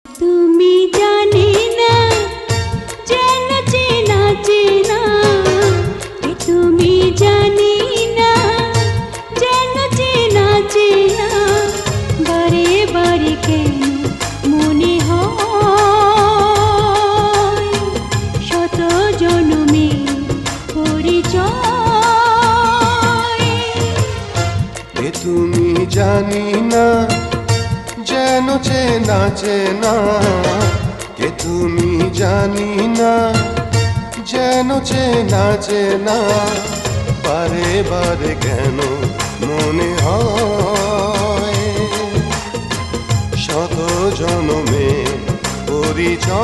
তুমি জানি না যেন চেনা চেনা, তুমি জানি না যেন চেনা চেনা, বারে বারে কেন মনে হয় শত জনমের পরিচয়। তুমি জানি না যেন চেনা চেনা, কে তুমি জানি না যেন চেনা চেনা, বারে বারে কেন মনে হয় শত জনমে পরিচয়।